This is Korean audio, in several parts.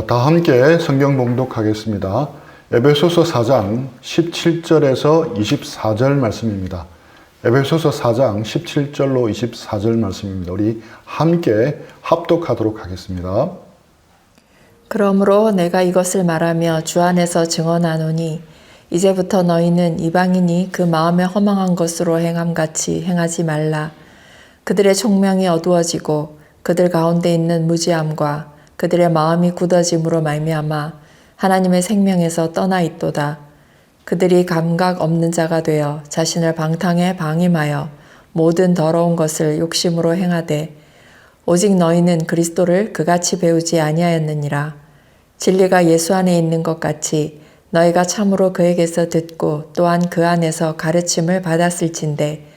다 함께 성경 봉독하겠습니다. 에베소서 4장 17절에서 24절 말씀입니다. 에베소서 4장 17절로 24절 말씀입니다. 우리 함께 합독하도록 하겠습니다. 그러므로 내가 이것을 말하며 주 안에서 증언하노니 이제부터 너희는 이방인이 그 마음에 허망한 것으로 행함같이 행하지 말라. 그들의 총명이 어두워지고 그들 가운데 있는 무지함과 그들의 마음이 굳어짐으로 말미암아 하나님의 생명에서 떠나 있도다. 그들이 감각 없는 자가 되어 자신을 방탕에 방임하여 모든 더러운 것을 욕심으로 행하되 오직 너희는 그리스도를 그같이 배우지 아니하였느니라. 진리가 예수 안에 있는 것 같이 너희가 참으로 그에게서 듣고 또한 그 안에서 가르침을 받았을진데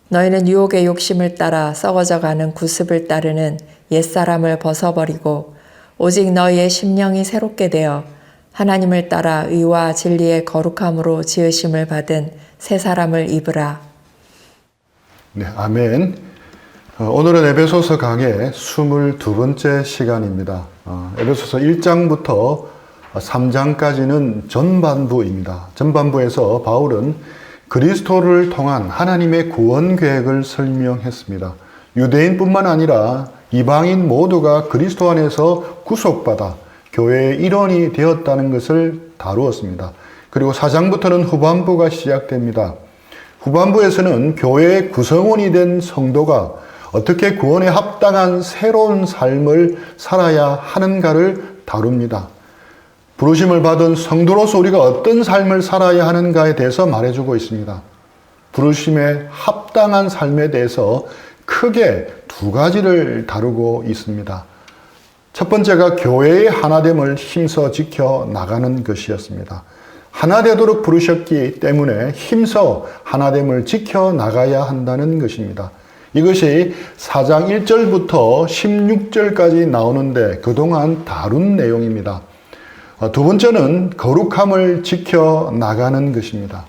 너희는 유혹의 욕심을 따라 썩어져가는 구습을 따르는 옛사람을 벗어버리고 오직 너희의 심령이 새롭게 되어 하나님을 따라 의와 진리의 거룩함으로 지으심을 받은 새 사람을 입으라. 네, 아멘. 오늘은 에베소서 강의 22번째 시간입니다. 에베소서 1장부터 3장까지는 전반부입니다. 전반부에서 바울은 그리스도를 통한 하나님의 구원 계획을 설명했습니다. 유대인뿐만 아니라 이방인 모두가 그리스도 안에서 구속받아 교회의 일원이 되었다는 것을 다루었습니다. 그리고 4장부터는 후반부가 시작됩니다. 후반부에서는 교회의 구성원이 된 성도가 어떻게 구원에 합당한 새로운 삶을 살아야 하는가를 다룹니다. 부르심을 받은 성도로서 우리가 어떤 삶을 살아야 하는가에 대해서 말해주고 있습니다. 부르심에 합당한 삶에 대해서 크게 두 가지를 다루고 있습니다. 첫 번째가 교회의 하나됨을 힘써 지켜 나가는 것이었습니다. 하나되도록 부르셨기 때문에 힘써 하나됨을 지켜 나가야 한다는 것입니다. 이것이 4장 1절부터 16절까지 나오는데 그동안 다룬 내용입니다. 두 번째는 거룩함을 지켜 나가는 것입니다.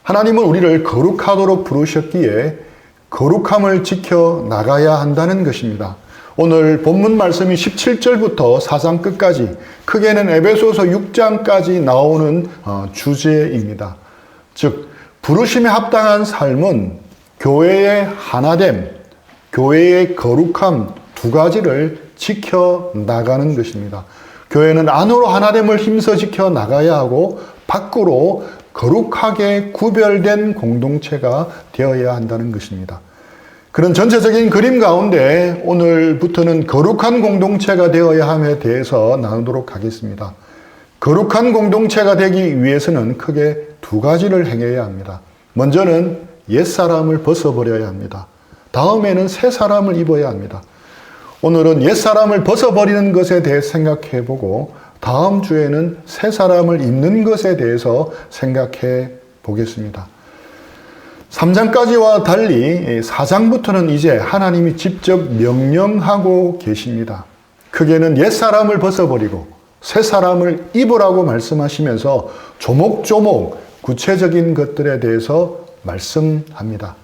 하나님은 우리를 거룩하도록 부르셨기에 거룩함을 지켜 나가야 한다는 것입니다. 오늘 본문 말씀이 17절부터 4장 끝까지 크게는 에베소서 6장까지 나오는 주제입니다. 즉 부르심에 합당한 삶은 교회의 하나됨, 교회의 거룩함 두 가지를 지켜 나가는 것입니다. 교회는 안으로 하나됨을 힘써 지켜 나가야 하고 밖으로 거룩하게 구별된 공동체가 되어야 한다는 것입니다. 그런 전체적인 그림 가운데 오늘부터는 거룩한 공동체가 되어야 함에 대해서 나누도록 하겠습니다. 거룩한 공동체가 되기 위해서는 크게 두 가지를 행해야 합니다. 먼저는 옛사람을 벗어버려야 합니다. 다음에는 새 사람을 입어야 합니다. 오늘은 옛사람을 벗어버리는 것에 대해 생각해보고 다음 주에는 새 사람을 입는 것에 대해서 생각해 보겠습니다. 3장까지와 달리 4장부터는 이제 하나님이 직접 명령하고 계십니다. 크게는 옛사람을 벗어버리고 새 사람을 입으라고 말씀하시면서 조목조목 구체적인 것들에 대해서 말씀합니다.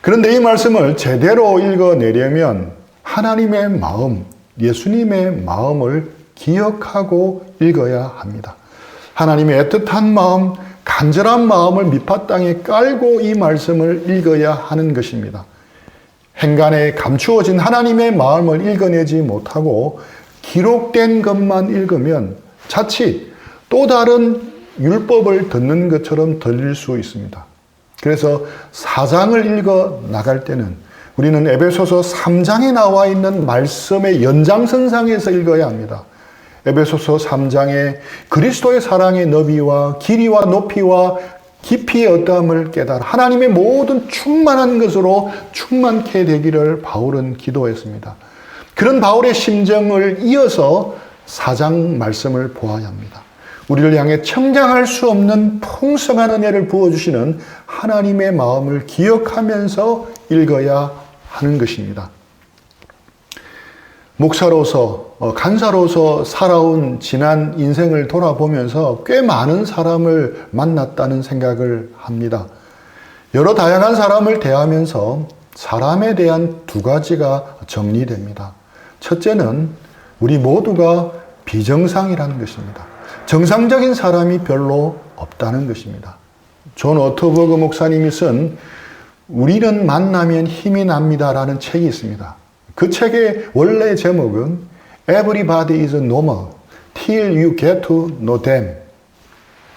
그런데 이 말씀을 제대로 읽어내려면 하나님의 마음, 예수님의 마음을 기억하고 읽어야 합니다. 하나님의 애틋한 마음, 간절한 마음을 밑바탕에 깔고 이 말씀을 읽어야 하는 것입니다. 행간에 감추어진 하나님의 마음을 읽어내지 못하고 기록된 것만 읽으면 자칫 또 다른 율법을 듣는 것처럼 들릴 수 있습니다. 그래서 4장을 읽어 나갈 때는 우리는 에베소서 3장에 나와 있는 말씀의 연장선상에서 읽어야 합니다. 에베소서 3장에 그리스도의 사랑의 너비와 길이와 높이와 깊이의 어떠함을 깨달아 하나님의 모든 충만한 것으로 충만케 되기를 바울은 기도했습니다. 그런 바울의 심정을 이어서 4장 말씀을 보아야 합니다. 우리를 향해 청량할 수 없는 풍성한 은혜를 부어주시는 하나님의 마음을 기억하면서 읽어야 하는 것입니다. 목사로서, 간사로서 살아온 지난 인생을 돌아보면서 꽤 많은 사람을 만났다는 생각을 합니다. 여러 다양한 사람을 대하면서 사람에 대한 두 가지가 정리됩니다. 첫째는 우리 모두가 비정상이라는 것입니다. 정상적인 사람이 별로 없다는 것입니다. 존 오토버그 목사님이 쓴 우리는 만나면 힘이 납니다라는 책이 있습니다. 그 책의 원래 제목은 Everybody is normal till you get to know them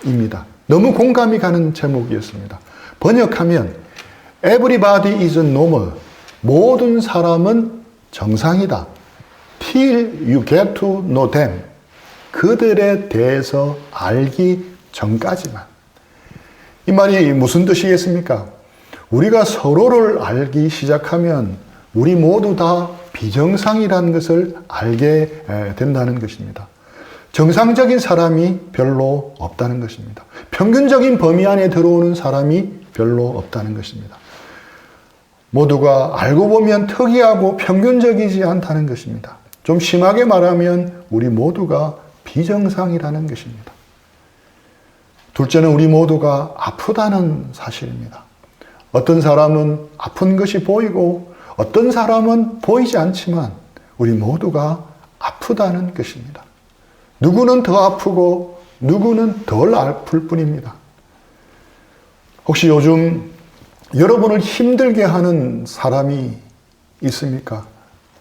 입니다. 너무 공감이 가는 제목이었습니다. 번역하면 Everybody is normal. 모든 사람은 정상이다. Till you get to know them. 그들에 대해서 알기 전까지만. 이 말이 무슨 뜻이겠습니까? 우리가 서로를 알기 시작하면 우리 모두 다 비정상이라는 것을 알게 된다는 것입니다. 정상적인 사람이 별로 없다는 것입니다. 평균적인 범위 안에 들어오는 사람이 별로 없다는 것입니다. 모두가 알고 보면 특이하고 평균적이지 않다는 것입니다. 좀 심하게 말하면 우리 모두가 비정상이라는 것입니다. 둘째는 우리 모두가 아프다는 사실입니다. 어떤 사람은 아픈 것이 보이고 어떤 사람은 보이지 않지만 우리 모두가 아프다는 것입니다. 누구는 더 아프고 누구는 덜 아플 뿐입니다. 혹시 요즘 여러분을 힘들게 하는 사람이 있습니까?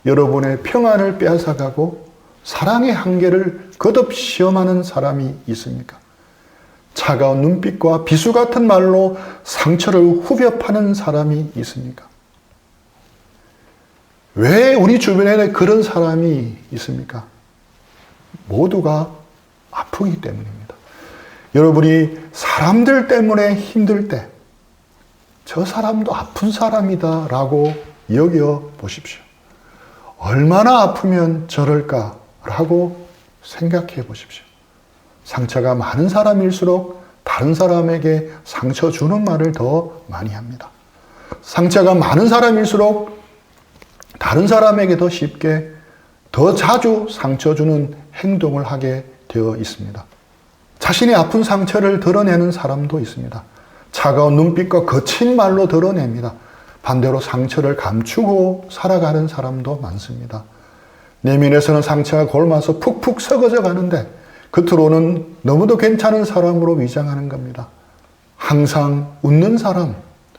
여러분의 평안을 빼앗아가고 사랑의 한계를 거듭 시험하는 사람이 있습니까? 차가운 눈빛과 비수 같은 말로 상처를 후벼 파는 사람이 있습니까? 왜 우리 주변에 그런 사람이 있습니까? 모두가 아프기 때문입니다. 여러분이 사람들 때문에 힘들 때, 저 사람도 아픈 사람이다 라고 여겨 보십시오. 얼마나 아프면 저럴까 라고 생각해 보십시오. 상처가 많은 사람일수록 다른 사람에게 상처 주는 말을 더 많이 합니다. 상처가 많은 사람일수록 다른 사람에게 더 쉽게, 더 자주 상처 주는 행동을 하게 되어 있습니다. 자신의 아픈 상처를 드러내는 사람도 있습니다. 차가운 눈빛과 거친 말로 드러냅니다. 반대로 상처를 감추고 살아가는 사람도 많습니다. 내면에서는 상처가 골마서 푹푹 썩어져 가는데 겉으로는 너무도 괜찮은 사람으로 위장하는 겁니다. 항상 웃는 사람,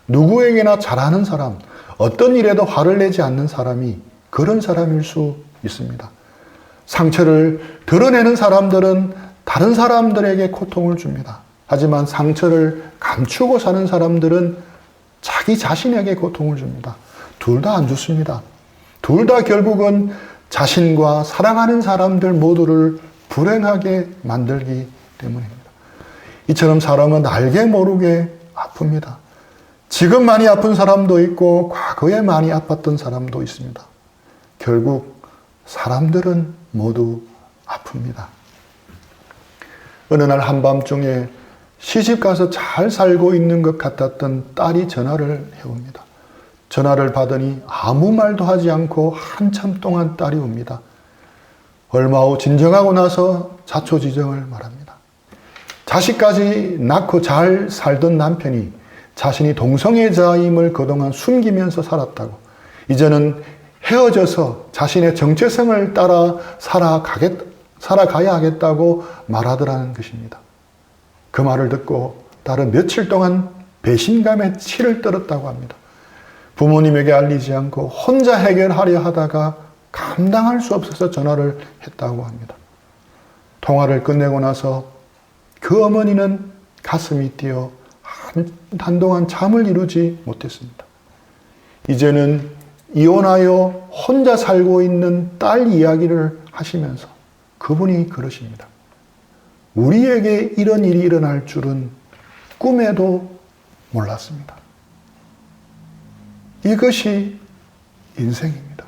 누구에게나 잘하는 사람, 어떤 일에도 화를 내지 않는 사람이 그런 사람일 수 있습니다. 상처를 드러내는 사람들은 다른 사람들에게 고통을 줍니다. 하지만 상처를 감추고 사는 사람들은 자기 자신에게 고통을 줍니다. 둘 다 안 좋습니다. 둘 다 결국은 자신과 사랑하는 사람들 모두를 불행하게 만들기 때문입니다. 이처럼 사람은 알게 모르게 아픕니다. 지금 많이 아픈 사람도 있고 과거에 많이 아팠던 사람도 있습니다. 결국 사람들은 모두 아픕니다. 어느 날 한밤중에 시집가서 잘 살고 있는 것 같았던 딸이 전화를 해옵니다. 전화를 받으니 아무 말도 하지 않고 한참 동안 딸이 옵니다. 얼마 후 진정하고 나서 자초지정을 말합니다. 자식까지 낳고 잘 살던 남편이 자신이 동성애자임을 그동안 숨기면서 살았다고, 이제는 헤어져서 자신의 정체성을 따라 살아가야 하겠다고 말하더라는 것입니다. 그 말을 듣고 딸은 며칠 동안 배신감에 치를 떨었다고 합니다. 부모님에게 알리지 않고 혼자 해결하려 하다가 감당할 수 없어서 전화를 했다고 합니다. 통화를 끝내고 나서 그 어머니는 가슴이 뛰어 한동안 잠을 이루지 못했습니다. 이제는 이혼하여 혼자 살고 있는 딸 이야기를 하시면서 그분이 그러십니다. 우리에게 이런 일이 일어날 줄은 꿈에도 몰랐습니다. 이것이 인생입니다.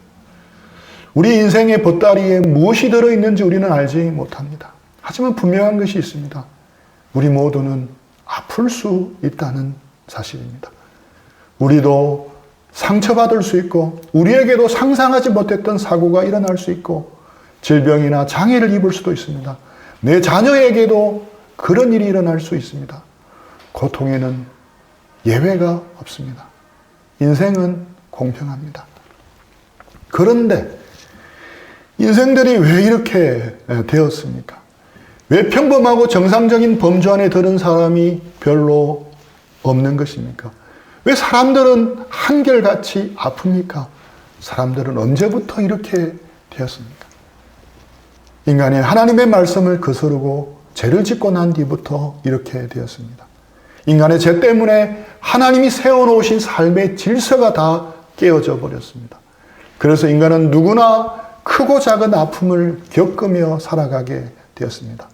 우리 인생의 보따리에 무엇이 들어있는지 우리는 알지 못합니다. 하지만 분명한 것이 있습니다. 우리 모두는 아플 수 있다는 사실입니다. 우리도 상처받을 수 있고 우리에게도 상상하지 못했던 사고가 일어날 수 있고 질병이나 장애를 입을 수도 있습니다. 내 자녀에게도 그런 일이 일어날 수 있습니다. 고통에는 예외가 없습니다. 인생은 공평합니다. 그런데 인생들이 왜 이렇게 되었습니까? 왜 평범하고 정상적인 범주 안에 드는 사람이 별로 없는 것입니까? 왜 사람들은 한결같이 아픕니까? 사람들은 언제부터 이렇게 되었습니까? 인간이 하나님의 말씀을 거스르고 죄를 짓고 난 뒤부터 이렇게 되었습니다. 인간의 죄 때문에 하나님이 세워놓으신 삶의 질서가 다 깨어져 버렸습니다. 그래서 인간은 누구나 크고 작은 아픔을 겪으며 살아가게 되었습니다.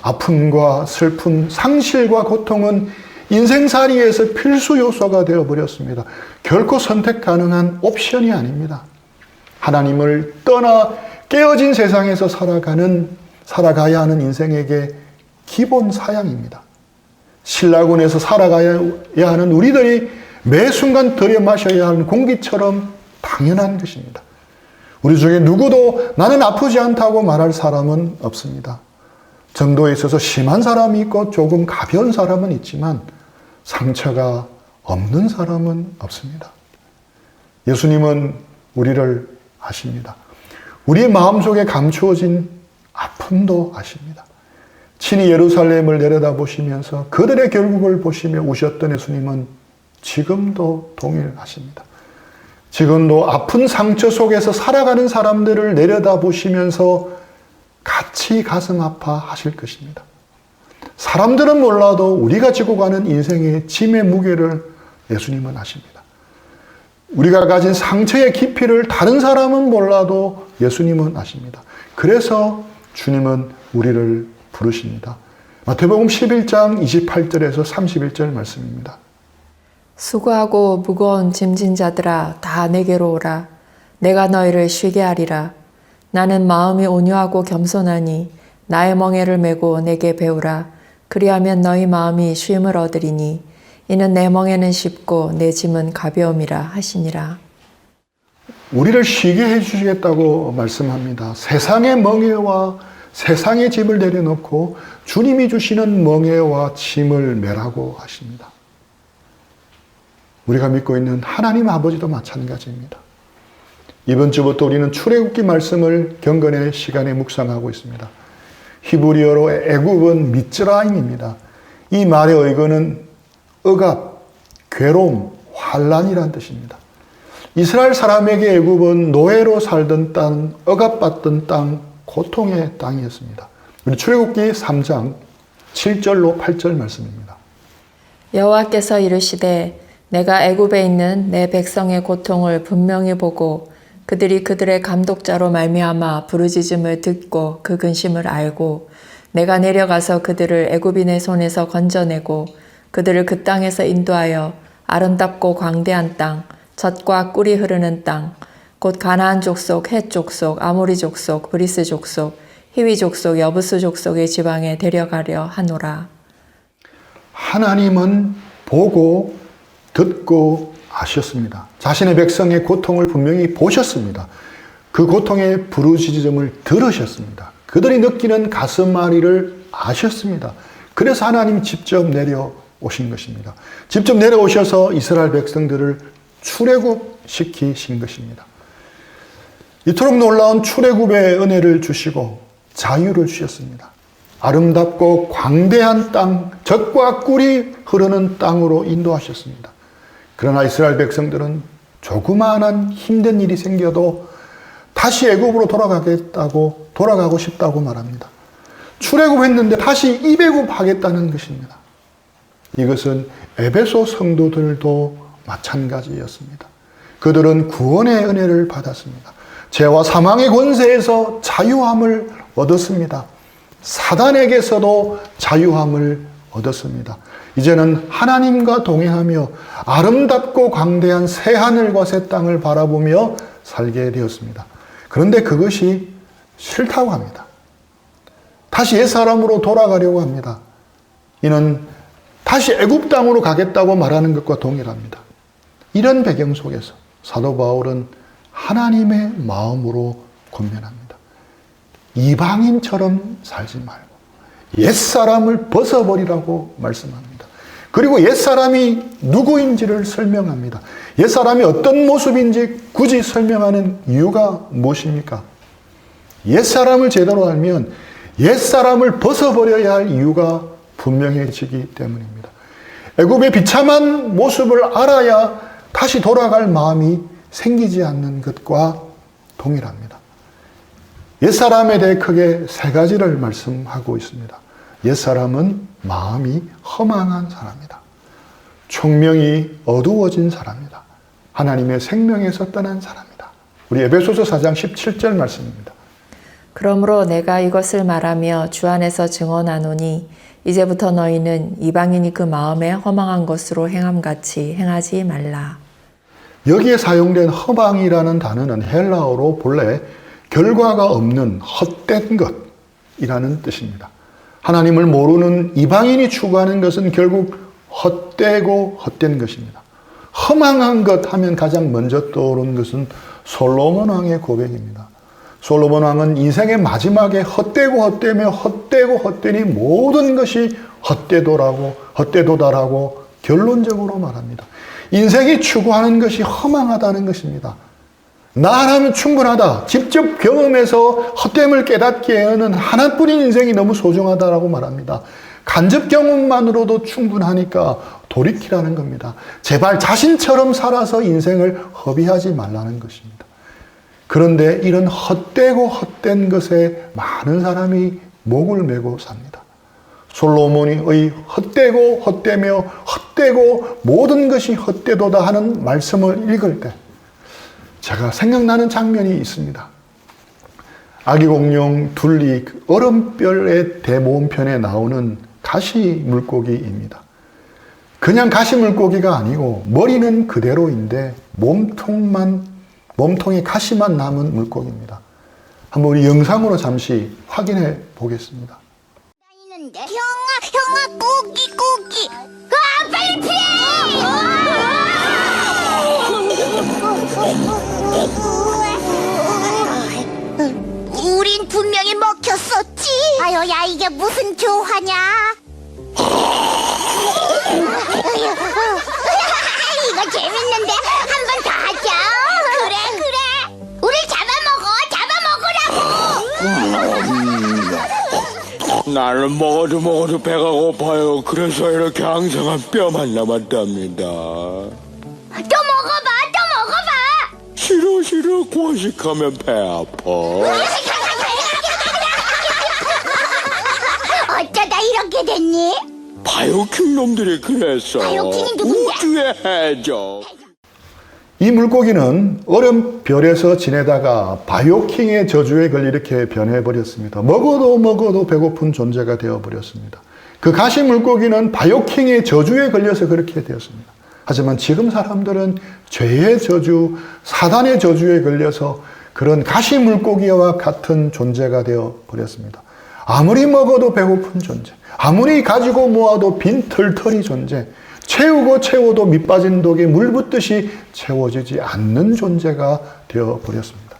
아픔과 슬픔, 상실과 고통은 인생살이에서 필수 요소가 되어버렸습니다. 결코 선택 가능한 옵션이 아닙니다. 하나님을 떠나 깨어진 세상에서 살아가야 하는 인생에게 기본 사양입니다. 신라군에서 살아가야 하는 우리들이 매 순간 들여 마셔야 하는 공기처럼 당연한 것입니다. 우리 중에 누구도 나는 아프지 않다고 말할 사람은 없습니다. 정도에 있어서 심한 사람이 있고 조금 가벼운 사람은 있지만 상처가 없는 사람은 없습니다. 예수님은 우리를 아십니다. 우리 마음속에 감추어진 아픔도 아십니다. 친히 예루살렘을 내려다보시면서 그들의 결국을 보시며 우셨던 예수님은 지금도 동일하십니다. 지금도 아픈 상처 속에서 살아가는 사람들을 내려다보시면서 같이 가슴 아파하실 것입니다. 사람들은 몰라도 우리가 지고 가는 인생의 짐의 무게를 예수님은 아십니다. 우리가 가진 상처의 깊이를 다른 사람은 몰라도 예수님은 아십니다. 그래서 주님은 우리를 부르십니다. 마태복음 11장 28절에서 31절 말씀입니다. 수고하고 무거운 짐진 자들아 다 내게로 오라. 내가 너희를 쉬게 하리라. 나는 마음이 온유하고 겸손하니 나의 멍에를 메고 내게 배우라. 그리하면 너희 마음이 쉼을 얻으리니 이는 내 멍에는 쉽고 내 짐은 가벼움이라 하시니라. 우리를 쉬게 해주시겠다고 말씀합니다. 세상의 멍에와 세상의 짐을 내려놓고 주님이 주시는 멍에와 짐을 메라고 하십니다. 우리가 믿고 있는 하나님 아버지도 마찬가지입니다. 이번 주부터 우리는 출애굽기 말씀을 경건의 시간에 묵상하고 있습니다. 히브리어로 애굽은 미츠라임입니다. 이 말의 의거는 억압, 괴로움, 환란이란 뜻입니다. 이스라엘 사람에게 애굽은 노예로 살던 땅, 억압받던 땅, 고통의 땅이었습니다. 우리 출애굽기 3장 7절로 8절 말씀입니다. 여호와께서 이르시되 내가 애굽에 있는 내 백성의 고통을 분명히 보고 그들이 그들의 감독자로 말미암아 부르짖음을 듣고 그 근심을 알고 내가 내려가서 그들을 애굽인의 손에서 건져내고 그들을 그 땅에서 인도하여 아름답고 광대한 땅, 젖과 꿀이 흐르는 땅, 곧 가나안 족속, 헷 족속, 아모리 족속, 브리스 족속, 히위 족속, 여부스 족속의 지방에 데려가려 하노라. 하나님은 보고 듣고 아셨습니다. 자신의 백성의 고통을 분명히 보셨습니다. 그 고통의 부르짖음을 들으셨습니다. 그들이 느끼는 가슴앓이를 아셨습니다. 그래서 하나님이 직접 내려오신 것입니다. 직접 내려오셔서 이스라엘 백성들을 출애굽시키신 것입니다. 이토록 놀라운 출애굽의 은혜를 주시고 자유를 주셨습니다. 아름답고 광대한 땅, 젖과 꿀이 흐르는 땅으로 인도하셨습니다. 그러나 이스라엘 백성들은 조그마한 힘든 일이 생겨도 다시 애굽으로 돌아가고 싶다고 말합니다. 출애굽했는데 다시 입애굽하겠다는 것입니다. 이것은 에베소 성도들도 마찬가지였습니다. 그들은 구원의 은혜를 받았습니다. 죄와 사망의 권세에서 자유함을 얻었습니다. 사단에게서도 자유함을 얻었습니다. 이제는 하나님과 동행하며 아름답고 광대한 새 하늘과 새 땅을 바라보며 살게 되었습니다. 그런데 그것이 싫다고 합니다. 다시 옛사람으로 돌아가려고 합니다. 이는 다시 애굽 땅으로 가겠다고 말하는 것과 동일합니다. 이런 배경 속에서 사도 바울은 하나님의 마음으로 권면합니다. 이방인처럼 살지 말고 옛사람을 벗어버리라고 말씀합니다. 그리고 옛사람이 누구인지를 설명합니다. 옛사람이 어떤 모습인지 굳이 설명하는 이유가 무엇입니까? 옛사람을 제대로 알면 옛사람을 벗어버려야 할 이유가 분명해지기 때문입니다. 애굽의 비참한 모습을 알아야 다시 돌아갈 마음이 생기지 않는 것과 동일합니다. 옛사람에 대해 크게 세 가지를 말씀하고 있습니다. 옛사람은 마음이 허망한 사람이다. 총명이 어두워진 사람이다. 하나님의 생명에서 떠난 사람이다. 우리 에베소서 4장 17절 말씀입니다. 그러므로 내가 이것을 말하며 주 안에서 증언하노니 이제부터 너희는 이방인이 그 마음에 허망한 것으로 행함같이 행하지 말라. 여기에 사용된 허망이라는 단어는 헬라어로 본래 결과가 없는 헛된 것이라는 뜻입니다. 하나님을 모르는 이방인이 추구하는 것은 결국 헛되고 헛된 것입니다. 허망한 것 하면 가장 먼저 떠오르는 것은 솔로몬 왕의 고백입니다. 솔로몬 왕은 인생의 마지막에 헛되고 헛되며 헛되고 헛되니 모든 것이 헛되도다라고 결론적으로 말합니다. 인생이 추구하는 것이 허망하다는 것입니다. 나 하나면 충분하다. 직접 경험해서 헛됨을 깨닫기에는 하나뿐인 인생이 너무 소중하다라고 말합니다. 간접 경험만으로도 충분하니까 돌이키라는 겁니다. 제발 자신처럼 살아서 인생을 허비하지 말라는 것입니다. 그런데 이런 헛되고 헛된 것에 많은 사람이 목을 메고 삽니다. 솔로몬의 헛되고 헛되며 헛되고 모든 것이 헛되도다 하는 말씀을 읽을 때 제가 생각나는 장면이 있습니다. 아기공룡 둘리 얼음별의 대모험편에 나오는 가시 물고기입니다. 그냥 가시 물고기가 아니고 머리는 그대로인데 몸통에 가시만 남은 물고기입니다. 한번 우리 영상으로 잠시 확인해 보겠습니다. 다니는데 형아 꾸기 아 빨리 피해 우린 분명히 먹혔었지. 아유 야 이게 무슨 교화냐. 이거 재밌는데 한 번 더 하자. 그래 우리 잡아먹어. 나는 먹어도 배가 고파요. 그래서 이렇게 항상한 뼈만 남았답니다. 또 먹어봐. 싫어. 과식하면 배 아파. 어쩌다 이렇게 됐니? 바이오킹 놈들이 그랬어. 바이오킹이 누군데? 우주의 해적. 이 물고기는 얼음별에서 지내다가 바이오킹의 저주에 걸려 이렇게 변해버렸습니다. 먹어도 배고픈 존재가 되어버렸습니다. 그 가시 물고기는 바이오킹의 저주에 걸려서 그렇게 되었습니다. 하지만 지금 사람들은 죄의 저주, 사단의 저주에 걸려서 그런 가시 물고기와 같은 존재가 되어버렸습니다. 아무리 먹어도 배고픈 존재, 아무리 가지고 모아도 빈털터리 존재, 채워도 밑 빠진 독에 물 붓듯이 채워지지 않는 존재가 되어버렸습니다.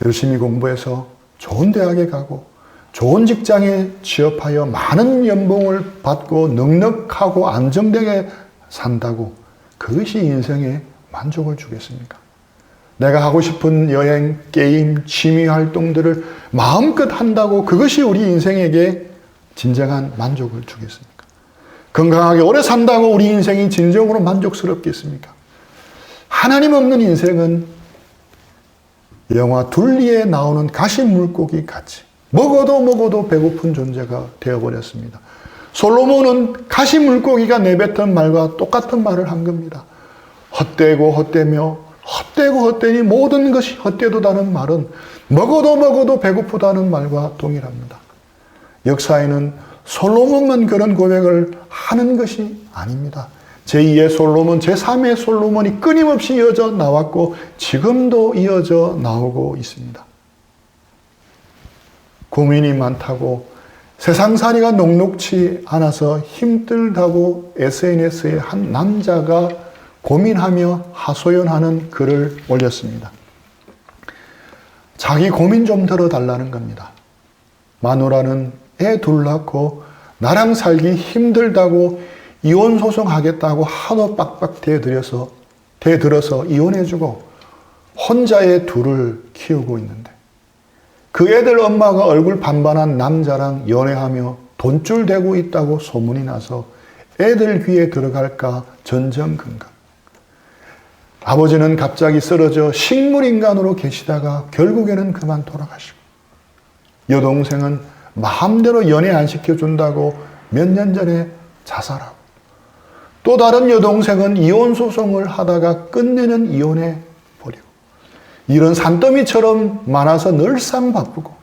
열심히 공부해서 좋은 대학에 가고 좋은 직장에 취업하여 많은 연봉을 받고 넉넉하고 안정되게 산다고 그것이 인생에 만족을 주겠습니까? 내가 하고 싶은 여행, 게임, 취미 활동들을 마음껏 한다고 그것이 우리 인생에게 진정한 만족을 주겠습니까? 건강하게 오래 산다고 우리 인생이 진정으로 만족스럽겠습니까? 하나님 없는 인생은 영화 둘리에 나오는 가시 물고기 같이 먹어도 배고픈 존재가 되어버렸습니다. 솔로몬은 가시 물고기가 내뱉은 말과 똑같은 말을 한 겁니다. 헛되고 헛되며 헛되고 헛되니 모든 것이 헛되도다는 말은 먹어도 배고프다는 말과 동일합니다. 역사에는 솔로몬만 그런 고백을 하는 것이 아닙니다. 제2의 솔로몬, 제3의 솔로몬이 끊임없이 이어져 나왔고 지금도 이어져 나오고 있습니다. 고민이 많다고 세상살이가 녹록치 않아서 힘들다고 SNS에 한 남자가 고민하며 하소연하는 글을 올렸습니다. 자기 고민 좀 들어달라는 겁니다. 마누라는 애 둘 낳고 나랑 살기 힘들다고 이혼 소송하겠다고 하도 빡빡 대들어서 이혼해주고 혼자 애 둘을 키우고 있는데 그 애들 엄마가 얼굴 반반한 남자랑 연애하며 돈줄 대고 있다고 소문이 나서 애들 귀에 들어갈까 전전긍긍. 아버지는 갑자기 쓰러져 식물인간으로 계시다가 결국에는 그만 돌아가시고, 여동생은 마음대로 연애 안 시켜준다고 몇 년 전에 자살하고, 또 다른 여동생은 이혼 소송을 하다가 끝내는 이혼해 버리고, 이런 산더미처럼 많아서 늘상 바쁘고,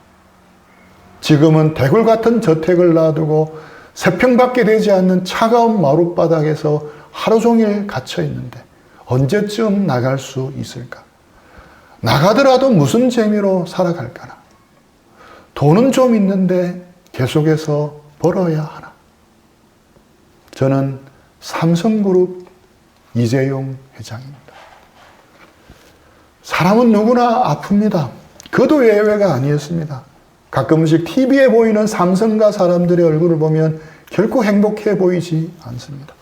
지금은 대굴 같은 저택을 놔두고 3평밖에 되지 않는 차가운 마룻바닥에서 하루 종일 갇혀 있는데 언제쯤 나갈 수 있을까? 나가더라도 무슨 재미로 살아갈까나? 돈은 좀 있는데 계속해서 벌어야 하나? 저는 삼성그룹 이재용 회장입니다. 사람은 누구나 아픕니다. 그도 예외가 아니었습니다. 가끔씩 TV에 보이는 삼성가 사람들의 얼굴을 보면 결코 행복해 보이지 않습니다.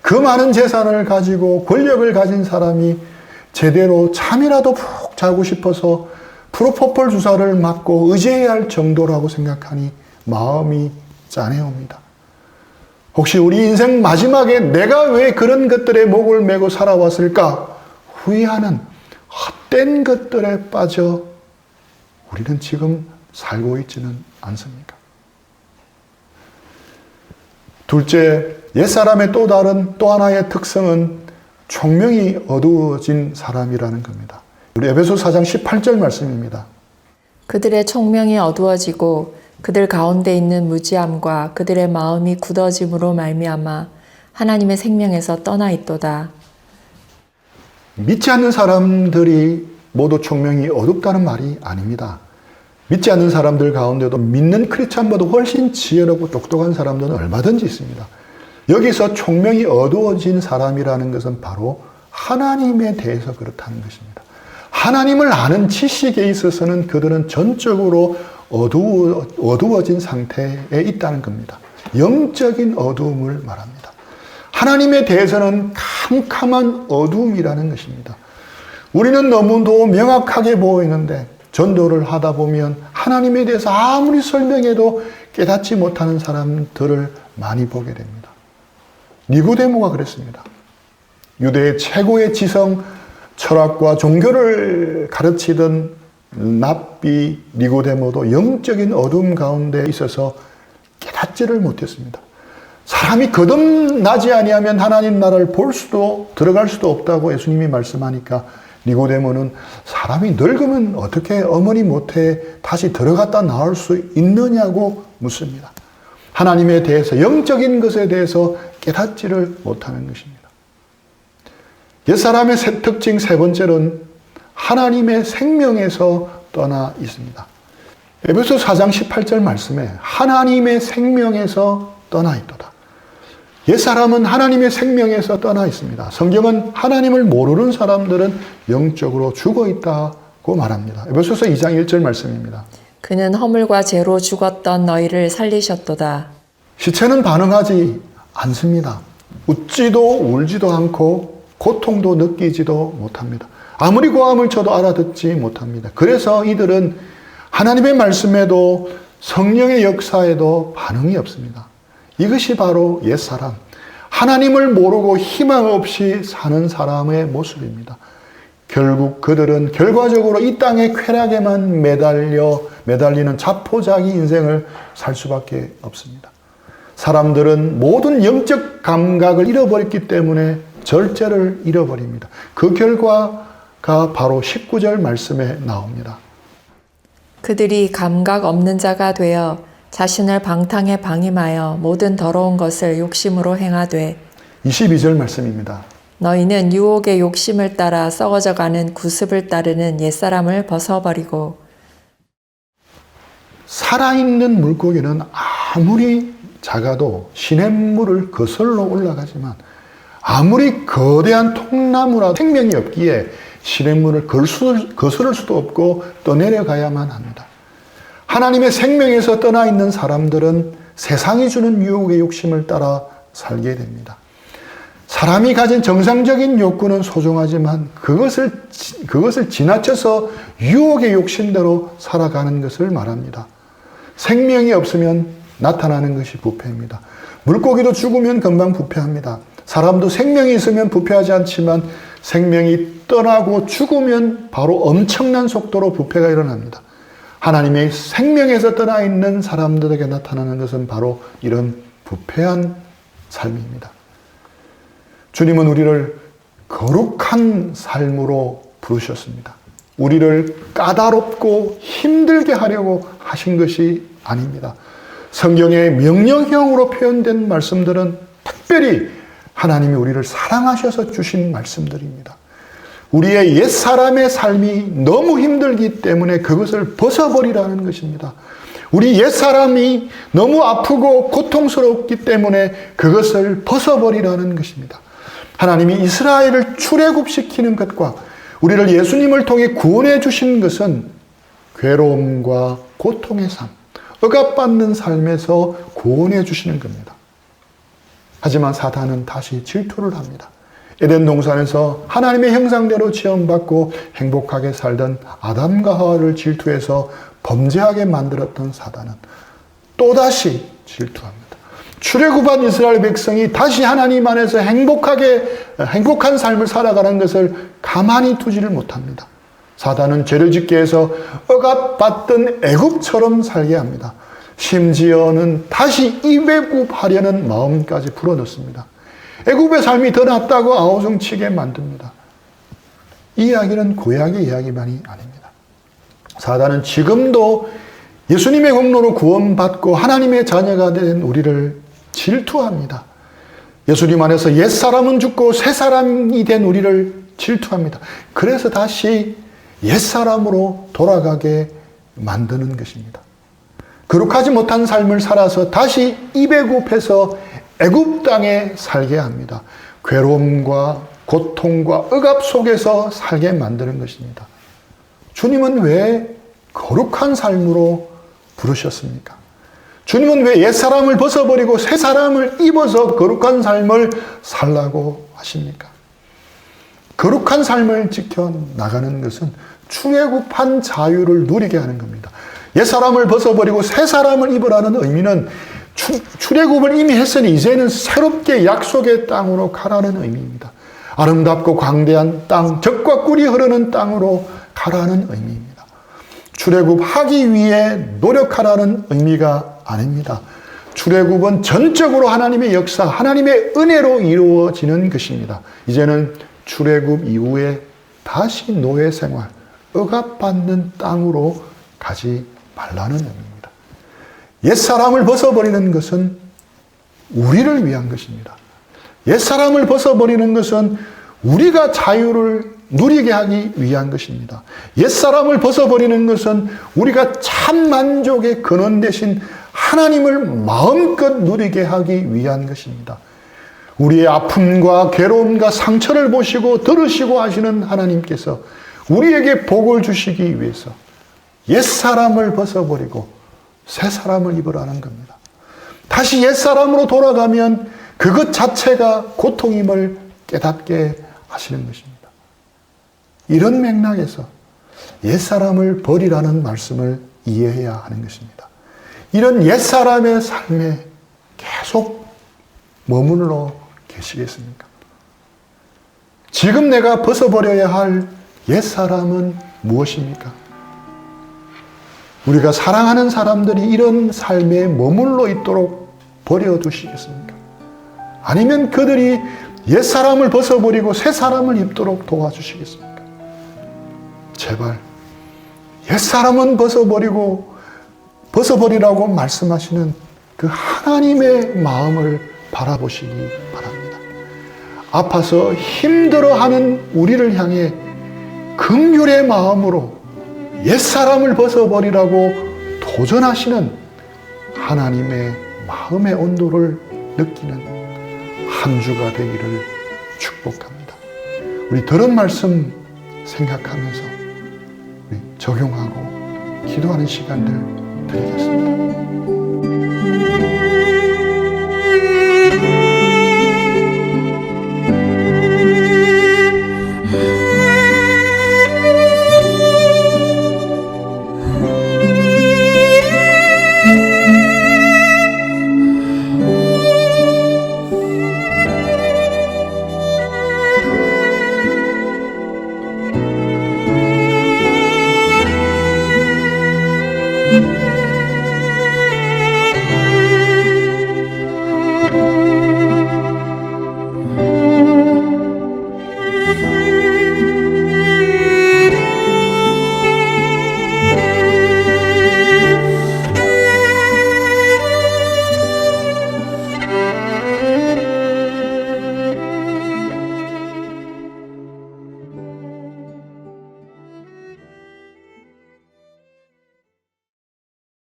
그 많은 재산을 가지고 권력을 가진 사람이 제대로 잠이라도 푹 자고 싶어서 프로포폴 주사를 맞고 의지해야 할 정도라고 생각하니 마음이 짠해옵니다. 혹시 우리 인생 마지막에 내가 왜 그런 것들에 목을 메고 살아왔을까 후회하는 헛된 것들에 빠져 우리는 지금 살고 있지는 않습니까? 둘째, 옛사람의 또 하나의 특성은 총명이 어두워진 사람이라는 겁니다. 우리 에베소 4장 18절 말씀입니다. 그들의 총명이 어두워지고 그들 가운데 있는 무지함과 그들의 마음이 굳어짐으로 말미암아 하나님의 생명에서 떠나 있도다. 믿지 않는 사람들이 모두 총명이 어둡다는 말이 아닙니다. 믿지 않는 사람들 가운데도 믿는 크리스찬보다 훨씬 지혜롭고 똑똑한 사람들은 얼마든지 있습니다. 여기서 총명이 어두워진 사람이라는 것은 바로 하나님에 대해서 그렇다는 것입니다. 하나님을 아는 지식에 있어서는 그들은 전적으로 어두워진 상태에 있다는 겁니다. 영적인 어두움을 말합니다. 하나님에 대해서는 캄캄한 어두움이라는 것입니다. 우리는 너무도 명확하게 보이는데 전도를 하다 보면 하나님에 대해서 아무리 설명해도 깨닫지 못하는 사람들을 많이 보게 됩니다. 니고데모가 그랬습니다. 유대의 최고의 지성, 철학과 종교를 가르치던 랍비 니고데모도 영적인 어둠 가운데 있어서 깨닫지를 못했습니다. 사람이 거듭나지 아니하면 하나님 나라를 볼 수도 들어갈 수도 없다고 예수님이 말씀하니까 니고데모는 사람이 늙으면 어떻게 어머니 모태에 다시 들어갔다 나올 수 있느냐고 묻습니다. 하나님에 대해서, 영적인 것에 대해서 깨닫지를 못하는 것입니다. 옛사람의 특징 세 번째는 하나님의 생명에서 떠나 있습니다. 에베소 4장 18절 말씀에 하나님의 생명에서 떠나 있도다. 옛사람은 하나님의 생명에서 떠나 있습니다. 성경은 하나님을 모르는 사람들은 영적으로 죽어 있다고 말합니다. 에베소서 2장 1절 말씀입니다. 그는 허물과 죄로 죽었던 너희를 살리셨도다. 시체는 반응하지 않습니다. 웃지도 울지도 않고 고통도 느끼지도 못합니다. 아무리 고함을 쳐도 알아듣지 못합니다. 그래서 이들은 하나님의 말씀에도 성령의 역사에도 반응이 없습니다. 이것이 바로 옛사람, 하나님을 모르고 희망 없이 사는 사람의 모습입니다. 결국 그들은 결과적으로 이 땅의 쾌락에만 매달리는 자포자기 인생을 살 수밖에 없습니다. 사람들은 모든 영적 감각을 잃어버렸기 때문에 절제를 잃어버립니다. 그 결과가 바로 19절 말씀에 나옵니다. 그들이 감각 없는 자가 되어 자신을 방탕에 방임하여 모든 더러운 것을 욕심으로 행하되 22절 말씀입니다. 너희는 유혹의 욕심을 따라 썩어져가는 구습을 따르는 옛사람을 벗어버리고 살아있는 물고기는 아무리 작아도 시냇물을 거슬러 올라가지만 아무리 거대한 통나무라도 생명이 없기에 시냇물을 거스를 수도 없고 떠내려가야만 합니다. 하나님의 생명에서 떠나 있는 사람들은 세상이 주는 유혹의 욕심을 따라 살게 됩니다. 사람이 가진 정상적인 욕구는 소중하지만 그것을 지나쳐서 유혹의 욕심대로 살아가는 것을 말합니다. 생명이 없으면 나타나는 것이 부패입니다. 물고기도 죽으면 금방 부패합니다. 사람도 생명이 있으면 부패하지 않지만 생명이 떠나고 죽으면 바로 엄청난 속도로 부패가 일어납니다. 하나님의 생명에서 떠나 있는 사람들에게 나타나는 것은 바로 이런 부패한 삶입니다. 주님은 우리를 거룩한 삶으로 부르셨습니다. 우리를 까다롭고 힘들게 하려고 하신 것이 아닙니다. 성경의 명령형으로 표현된 말씀들은 특별히 하나님이 우리를 사랑하셔서 주신 말씀들입니다. 우리의 옛사람의 삶이 너무 힘들기 때문에 그것을 벗어버리라는 것입니다. 우리 옛사람이 너무 아프고 고통스럽기 때문에 그것을 벗어버리라는 것입니다. 하나님이 이스라엘을 출애굽시키는 것과 우리를 예수님을 통해 구원해 주신 것은 괴로움과 고통의 삶, 억압받는 삶에서 구원해 주시는 겁니다. 하지만 사탄은 다시 질투를 합니다. 에덴 동산에서 하나님의 형상대로 지음받고 행복하게 살던 아담과 하와를 질투해서 범죄하게 만들었던 사단은 또다시 질투합니다. 출애굽한 이스라엘 백성이 다시 하나님 안에서 행복한 삶을 살아가는 것을 가만히 두지를 못합니다. 사단은 죄를 짓게 해서 억압받던 애굽처럼 살게 합니다. 심지어는 다시 이배굽하려는 마음까지 불어넣습니다. 애굽의 삶이 더 낫다고 아우성치게 만듭니다. 이 이야기는 구약의 이야기만이 아닙니다. 사단은 지금도 예수님의 공로로 구원받고 하나님의 자녀가 된 우리를 질투합니다. 예수님 안에서 옛사람은 죽고 새사람이 된 우리를 질투합니다. 그래서 다시 옛사람으로 돌아가게 만드는 것입니다. 거룩하지 못한 삶을 살아서 다시 이배굽해서 애굽 땅에 살게 합니다. 괴로움과 고통과 억압 속에서 살게 만드는 것입니다. 주님은 왜 거룩한 삶으로 부르셨습니까? 주님은 왜 옛사람을 벗어버리고 새사람을 입어서 거룩한 삶을 살라고 하십니까? 거룩한 삶을 지켜나가는 것은 출애굽한 자유를 누리게 하는 겁니다. 옛사람을 벗어버리고 새사람을 입으라는 의미는 출애굽을 이미 했으니 이제는 새롭게 약속의 땅으로 가라는 의미입니다. 아름답고 광대한 땅, 젖과 꿀이 흐르는 땅으로 가라는 의미입니다. 출애굽하기 위해 노력하라는 의미가 아닙니다. 출애굽은 전적으로 하나님의 역사, 하나님의 은혜로 이루어지는 것입니다. 이제는 출애굽 이후에 다시 노예 생활, 억압받는 땅으로 가지 말라는 의미입니다. 옛사람을 벗어버리는 것은 우리를 위한 것입니다. 옛사람을 벗어버리는 것은 우리가 자유를 누리게 하기 위한 것입니다. 옛사람을 벗어버리는 것은 우리가 참 만족의 근원 되신 하나님을 마음껏 누리게 하기 위한 것입니다. 우리의 아픔과 괴로움과 상처를 보시고 들으시고 하시는 하나님께서 우리에게 복을 주시기 위해서 옛사람을 벗어버리고 새사람을 입으라는 겁니다. 다시 옛사람으로 돌아가면 그것 자체가 고통임을 깨닫게 하시는 것입니다. 이런 맥락에서 옛사람을 버리라는 말씀을 이해해야 하는 것입니다. 이런 옛사람의 삶에 계속 머물러 계시겠습니까? 지금 내가 벗어버려야 할 옛사람은 무엇입니까? 우리가 사랑하는 사람들이 이런 삶에 머물러 있도록 버려두시겠습니까? 아니면 그들이 옛사람을 벗어버리고 새사람을 입도록 도와주시겠습니까? 제발 옛사람은 벗어버리라고 말씀하시는 그 하나님의 마음을 바라보시기 바랍니다. 아파서 힘들어하는 우리를 향해 긍휼의 마음으로 옛사람을 벗어버리라고 도전하시는 하나님의 마음의 온도를 느끼는 한 주가 되기를 축복합니다. 우리 들은 말씀 생각하면서 우리 적용하고 기도하는 시간들 드리겠습니다.